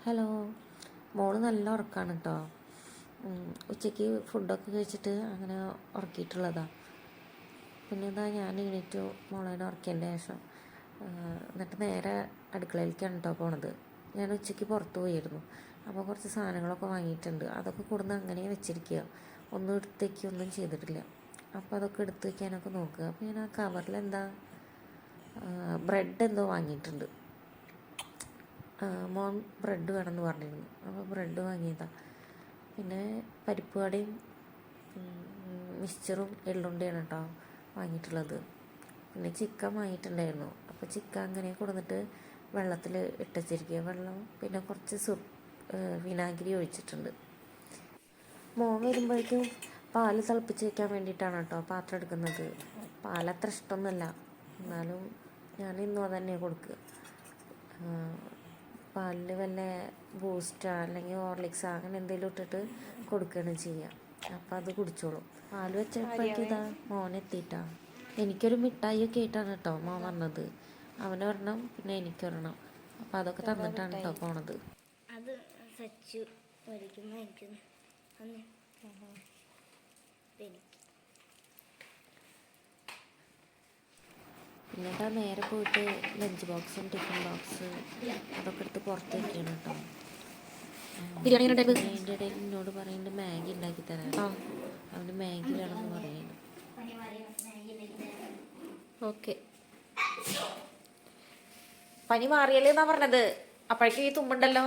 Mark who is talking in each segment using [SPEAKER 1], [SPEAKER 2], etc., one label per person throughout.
[SPEAKER 1] Hello, മോള് നല്ല ഉറക്കമാണ് കേട്ടോ. ഉച്ചയ്ക്ക് ഫുഡൊക്കെ കഴിച്ചിട്ട് അങ്ങനെ ഉറക്കിയിട്ടുള്ളതാണ്. പിന്നെ എന്താ ഞാൻ എണീറ്റു മോളേനെ ഉറക്കിയതിൻ്റെ ശേഷം എന്നിട്ട് നേരെ അടുക്കളയിലേക്കാണ് കേട്ടോ പോണത്. ഞാൻ ഉച്ചയ്ക്ക് പുറത്ത് പോയിരുന്നു. അപ്പോൾ കുറച്ച് സാധനങ്ങളൊക്കെ വാങ്ങിയിട്ടുണ്ട്. അതൊക്കെ കൊടുന്ന് അങ്ങനെ വെച്ചിരിക്കുക. ഒന്നും എടുത്തേക്ക് ഒന്നും ചെയ്തിട്ടില്ല. അപ്പോൾ അതൊക്കെ എടുത്ത് വയ്ക്കാനൊക്കെ നോക്കുക. അപ്പോൾ ഞാൻ ആ കവറിൽ എന്താ ബ്രെഡ് എന്തോ വാങ്ങിയിട്ടുണ്ട്. മോൻ ബ്രെഡ് വേണമെന്ന് പറഞ്ഞിരുന്നു. അപ്പോൾ ബ്രെഡ് വാങ്ങിയതാണ്. പിന്നെ പരിപ്പ് വടയും മിക്സ്ചറും എള്ളുണ്ടിയാണ് കേട്ടോ വാങ്ങിയിട്ടുള്ളത്. പിന്നെ ചിക്കൻ വാങ്ങിയിട്ടുണ്ടായിരുന്നു. അപ്പോൾ ചിക്കൻ അങ്ങനെ കൊടുത്തിട്ട് വെള്ളത്തിൽ ഇട്ടുവച്ചിരിക്കുക. വെള്ളം പിന്നെ കുറച്ച് വിനാഗിരി ഒഴിച്ചിട്ടുണ്ട്. മോൻ വരുമ്പോഴേക്കും പാല് തിളപ്പിച്ച് വയ്ക്കാൻ വേണ്ടിയിട്ടാണ് കേട്ടോ പാത്രം എടുക്കുന്നത്. പാലത്ര ഇഷ്ടമൊന്നുമല്ല, എന്നാലും ഞാൻ ഇന്നും അതന്നെ കൊടുക്കുക. പാലിൽ വല്ല ബൂസ്റ്റോ അല്ലെങ്കിൽ ഹോർലിക്സോ അങ്ങനെ എന്തെങ്കിലും ഇട്ടിട്ട് കൊടുക്കുകയാണ് ചെയ്യുക. അപ്പോൾ അത് കുടിച്ചോളും. പാൽ വെച്ചപ്പോഴേക്കും ഇതാ മോനെത്തിയിട്ടാ. എനിക്കൊരു മിഠായിയൊക്കെ ആയിട്ടാണ് കേട്ടോ മോൻ വന്നത്. അവനൊരെണ്ണം പിന്നെ എനിക്കൊരെണ്ണം. അപ്പോൾ അതൊക്കെ തന്നിട്ടാണ് കേട്ടോ പോണത്.
[SPEAKER 2] അത് സച്ചു പഠിക്കുമ്പോൾ എനിക്ക്
[SPEAKER 1] എന്നിട്ട് നേരെ പോയിട്ട് ലഞ്ച് ബോക്സും ടിഫിൻ ബോക്സ് അതൊക്കെ എടുത്ത് പുറത്ത് വയ്ക്കണം കേട്ടോ. അതിൻ്റെ ഇടയിൽ എന്നോട് പറയുന്നുണ്ട് മാഗി ഉണ്ടാക്കി തരാൻ. അവന് മാഗി വേണമെന്ന് പറയുന്നു.
[SPEAKER 3] ഓക്കെ, പനി മാറിയല്ലേന്നാ പറഞ്ഞത്. അപ്പോഴേക്കും ഈ തുമ്മുണ്ടല്ലോ.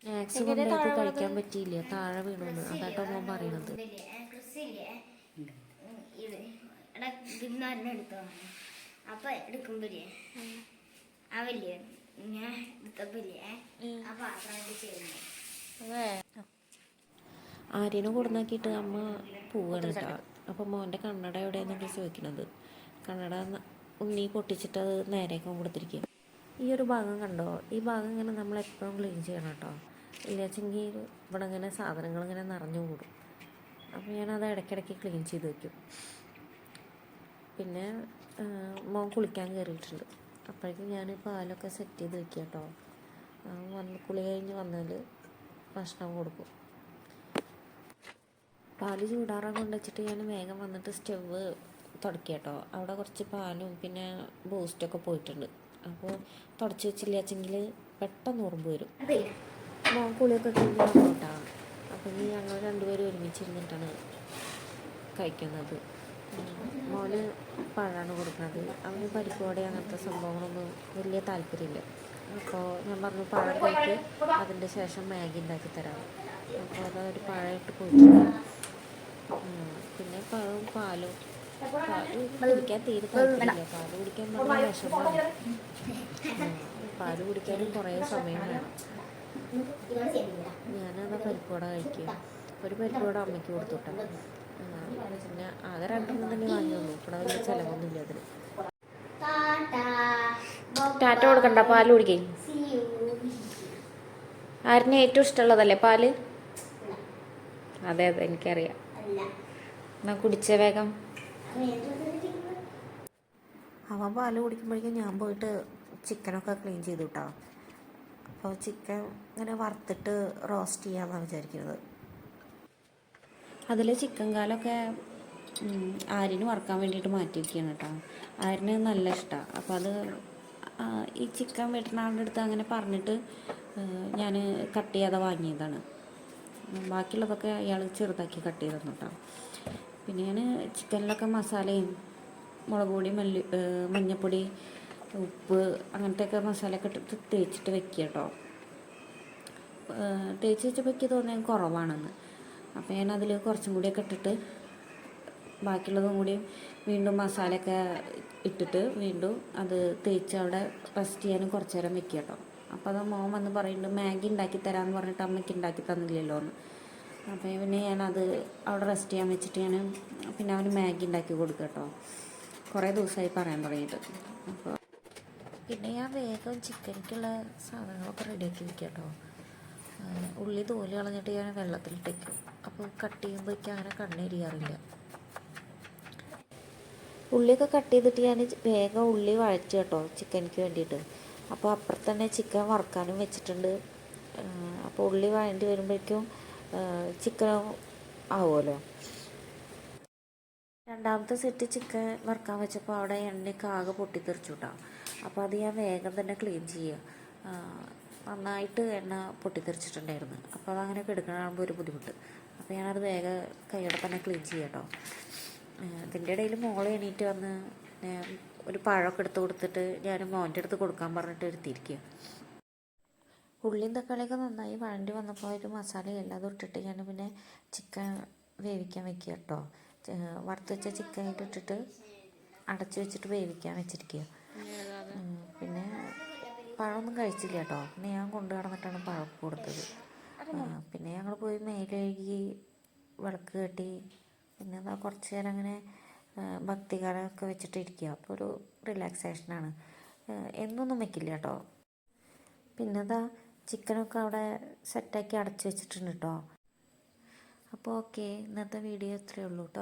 [SPEAKER 1] സ്നാക്സ് കൊണ്ടത് കഴിക്കാൻ പറ്റിയില്ല, താഴെ വീണു. അതാട്ടോ മോൻ പറയണത്.
[SPEAKER 2] അപ്പൊ എടുക്കുമ്പോഴേ അവല്ലേ ഞാൻ എടുത്തപ്പോഴേ ആ പാത്രം ചെയ്യുന്നത്
[SPEAKER 1] ആര്യനെ കൊടുന്നാക്കിയിട്ട് അമ്മ പോവാണ് കേട്ടോ. അപ്പോൾ മോൻ്റെ കണ്ണട എവിടെയെന്നൊക്കെ ചോദിക്കണത്. കണ്ണട ഉണ്ണി പൊട്ടിച്ചിട്ട് അത് നേരേക്ക് കൊടുത്തിരിക്കുക. ഈ ഒരു ഭാഗം കണ്ടോ, ഈ ഭാഗം ഇങ്ങനെ നമ്മൾ എപ്പോഴും ക്ലീൻ ചെയ്യണം കേട്ടോ. ഇല്ലാച്ചെങ്കിൽ ഇവിടെ ഇങ്ങനെ സാധനങ്ങൾ ഇങ്ങനെ നിറഞ്ഞു കൂടും. അപ്പോൾ ഞാനത് ഇടയ്ക്കിടയ്ക്ക് ക്ലീൻ ചെയ്ത് വയ്ക്കും. പിന്നെ മോൻ കുളിക്കാൻ കയറിയിട്ടുണ്ട്. അപ്പോഴേക്കും ഞാൻ പാലൊക്കെ സെറ്റ് ചെയ്ത് വയ്ക്കുക കേട്ടോ. കുളി കഴിഞ്ഞ് വന്നാൽ ഭക്ഷണം കൊടുക്കും. പാല് ചൂടാറാൻ കൊണ്ടുവച്ചിട്ട് ഞാൻ വേഗം വന്നിട്ട് സ്റ്റവ് തുടക്കുക കേട്ടോ. അവിടെ കുറച്ച് പാലും പിന്നെ ബൂസ്റ്റൊക്കെ പോയിട്ടുണ്ട്. അപ്പോൾ തുടച്ച് വെച്ചില്ലാച്ചെങ്കിൽ പെട്ടെന്ന് ഉറുമ്പ് വരും. മോൻ കുളിയൊക്കെ കഴിഞ്ഞ് വന്നോട്ടാ. അപ്പം ഇനി ഞങ്ങൾ രണ്ടുപേരും ഒരുമിച്ചിരുന്നിട്ടാണ് കഴിക്കുന്നത്. മോന് പഴമാണ് കൊടുക്കുന്നത്. അവന് പരിപ്പ് വട അങ്ങനത്തെ സംഭവങ്ങളൊന്നും വലിയ താല്പര്യമില്ല. അപ്പോൾ ഞാൻ പറഞ്ഞു പഴം കഴിക്ക്, അതിൻ്റെ ശേഷം മാഗി ഉണ്ടാക്കി തരാം. അപ്പോൾ അതൊരു പഴമായിട്ട് പോയിട്ടുണ്ട്. പിന്നെ പാല് കുടിക്കാൻ തീരെ താല്പര്യമില്ല. പാല് കുടിക്കാൻ നല്ല വിഷമമാണ്. പാല് കുടിക്കാനും കുറേ സമയം വേണം. ഞാനതാ പരിപ്പ് വട കഴിക്കുക. ഒരു പരിപ്പ് വട അമ്മയ്ക്ക് കൊടുത്തുവിട്ടാ. പിന്നെ ആകെ 2 തന്നെ വാങ്ങിയുള്ളൂ. ഇവിടെ വലിയ ചിലവൊന്നുമില്ല അതിന്.
[SPEAKER 3] ടാറ്റ കൊടുക്കണ്ട, പാല് കുടിക്കേ. ആരിനെ ഏറ്റവും ഇഷ്ടമുള്ളതല്ലേ പാല്? അതെ അതെ, എനിക്കറിയാം. എന്നാ കുടിച്ച വേഗം.
[SPEAKER 1] അവൻ പാല് കുടിക്കുമ്പോഴേക്കും ഞാൻ പോയിട്ട് ചിക്കനൊക്കെ ക്ലീൻ ചെയ്തു കേട്ടോ. അപ്പോൾ ചിക്കൻ ഇങ്ങനെ വറുത്തിട്ട് റോസ്റ്റ് ചെയ്യാമെന്നാണ് വിചാരിക്കുന്നത്. അതിൽ ചിക്കൻ കാലൊക്കെ ആര്യന് വറുക്കാൻ വേണ്ടിയിട്ട് മാറ്റി വയ്ക്കുകയാണ് കേട്ടോ. ആര്യന് നല്ല ഇഷ്ടമാണ്. അപ്പോൾ അത് ഈ ചിക്കൻ വെട്ടുന്ന ആളുടെ അടുത്ത് അങ്ങനെ പറഞ്ഞിട്ട് ഞാൻ കട്ട് ചെയ്യാതെ വാങ്ങിയതാണ്. ബാക്കിയുള്ളതൊക്കെ അയാൾ ചെറുതാക്കി കട്ട് ചെയ്ത് തന്നു കേട്ടോ. പിന്നെ ഞാൻ ചിക്കനിലൊക്കെ മസാലയും മുളക് പൊടി മഞ്ഞൾപ്പൊടി ഉപ്പ് അങ്ങനത്തെയൊക്കെ മസാലയൊക്കെ ഇട്ടിട്ട് തേച്ചിട്ട് വെക്കുക കേട്ടോ. തേച്ച് വെച്ചപ്പോൾ എനിക്ക് തോന്നിയത് കുറവാണെന്ന്. അപ്പോൾ ഞാനതിൽ കുറച്ചും കൂടിയൊക്കെ ഇട്ടിട്ട് ബാക്കിയുള്ളതും കൂടി വീണ്ടും മസാലയൊക്കെ ഇട്ടിട്ട് വീണ്ടും അത് തേച്ച് അവിടെ റെസ്റ്റ് ചെയ്യാനും കുറച്ച് നേരം വെക്കുക കേട്ടോ. അപ്പോൾ അത് മോൻ വന്ന് പറയുന്നുണ്ട് മാഗി ഉണ്ടാക്കി തരാമെന്ന് പറഞ്ഞിട്ട് അമ്മയ്ക്ക് ഉണ്ടാക്കി തന്നില്ലല്ലോ എന്ന്. അപ്പോൾ പിന്നെ ഞാനത് അവിടെ റെസ്റ്റ് ചെയ്യാൻ വെച്ചിട്ട് പിന്നെ അവന് മാഗി ഉണ്ടാക്കി കൊടുക്കുക കേട്ടോ. കുറേ ദിവസമായി പറയാൻ തുടങ്ങിയിട്ട്. അപ്പോൾ പിന്നെ ഞാൻ വേഗം ചിക്കനിക്കുള്ള സാധനങ്ങളൊക്കെ റെഡിയാക്കി വയ്ക്കുക കേട്ടോ. ഉള്ളി തോല് കളഞ്ഞിട്ട് ഞാൻ വെള്ളത്തിലിട്ടേക്കും. അപ്പോൾ കട്ട് ചെയ്യുമ്പോഴേക്കും അങ്ങനെ കണ്ണെരിയാറില്ല. ഉള്ളിയൊക്കെ കട്ട് ചെയ്തിട്ട് ഞാൻ വേഗം ഉള്ളി വഴറ്റി കേട്ടോ ചിക്കനിക്ക് വേണ്ടിയിട്ട്. അപ്പോൾ അപ്പുറത്ത് തന്നെ ചിക്കൻ വറുക്കാനും വെച്ചിട്ടുണ്ട്. അപ്പോൾ ഉള്ളി വഴണ്ടി വരുമ്പോഴേക്കും ചിക്കൻ ആവുമല്ലോ. രണ്ടാമത്തെ സെറ്റ് ചിക്കൻ വറുക്കാൻ വെച്ചപ്പോൾ അവിടെ എണ്ണയൊക്കെ ആകെ പൊട്ടിത്തെറിച്ചു കേട്ടോ. അപ്പോൾ അത് ഞാൻ വേഗം തന്നെ ക്ലീൻ ചെയ്യുക. നന്നായിട്ട് എണ്ണ പൊട്ടിത്തെറിച്ചിട്ടുണ്ടായിരുന്നു. അപ്പോൾ അതങ്ങനെ എടുക്കണമാകുമ്പോൾ ഒരു ബുദ്ധിമുട്ട്. അപ്പോൾ ഞാനത് വേഗം കൈയോടെ തന്നെ ക്ലീൻ ചെയ്യാം കേട്ടോ. ഇതിൻ്റെ ഇടയിൽ മോളെ എണീറ്റ് വന്ന് ഒരു പഴമൊക്കെ എടുത്ത് കൊടുത്തിട്ട് ഞാൻ മോൻ്റെ അടുത്ത് കൊടുക്കാൻ പറഞ്ഞിട്ട് എടുത്തിരിക്കുക. ഉള്ളിയും തക്കാളിയൊക്കെ നന്നായി വഴണ്ടി വന്നപ്പോൾ ഒരു മസാല എല്ലാം ഇട്ടിട്ട് ഞാൻ പിന്നെ ചിക്കൻ വേവിക്കാൻ വെക്കുക കേട്ടോ. വറുത്ത് വെച്ച ചിക്കൻ ഇട്ടിട്ട് അടച്ച് വെച്ചിട്ട് വേവിക്കാൻ വെച്ചിരിക്കുക. പിന്നെ പഴമൊന്നും കഴിച്ചില്ല കേട്ടോ. പിന്നെ ഞാൻ കൊണ്ടു നടന്നിട്ടാണ് പഴം കൊടുത്തത്. പിന്നെ ഞങ്ങൾ പോയി മേലെഴുകി വിളക്ക് കെട്ടി പിന്നെ എന്താ കുറച്ച് നേരം അങ്ങനെ ഭക്തിഗാനമൊക്കെ വെച്ചിട്ട് ഇരിക്കുക. അപ്പോൾ ഒരു റിലാക്സേഷനാണ്. എന്നൊന്നും വെക്കില്ല കേട്ടോ. പിന്നെ അതാ ചിക്കനൊക്കെ അവിടെ സെറ്റാക്കി അടച്ച് വെച്ചിട്ടുണ്ട് കേട്ടോ. അപ്പോൾ ഓക്കെ, ഇന്നത്തെ വീഡിയോ ഇത്രയേ ഉള്ളൂ കേട്ടോ.